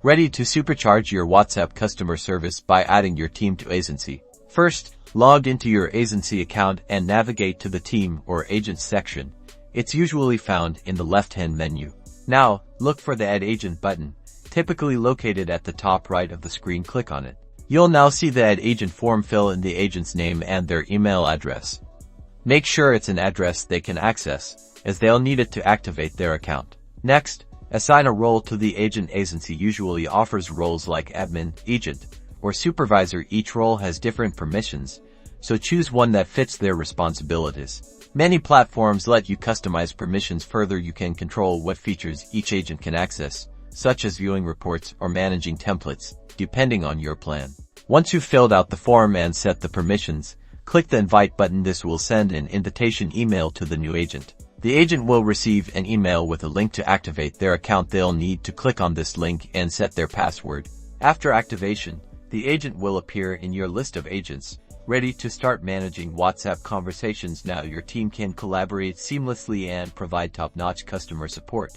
Ready to supercharge your WhatsApp customer service by adding your team to Aisensy. First, log into your Aisensy account and navigate to the Team or Agents section. It's usually found in the left-hand menu. Now, look for the Add Agent button, typically located at the top right of the screen. Click on it. You'll now see the Add Agent form. Fill in the agent's name and their email address. Make sure it's an address they can access, as they'll need it to activate their account. Next, assign a role to the agent. Aisensy usually offers roles like admin, agent, or supervisor. Each role has different permissions, so choose one that fits their responsibilities. Many platforms let you customize permissions further. You can control what features each agent can access, such as viewing reports or managing templates, depending on your plan. Once you've filled out the form and set the permissions, click the Invite button. This will send an invitation email to the new agent. The agent will receive an email with a link to activate their account. They'll need to click on this link and set their password. After activation, the agent will appear in your list of agents, ready to start managing WhatsApp conversations. Now your team can collaborate seamlessly and provide top-notch customer support.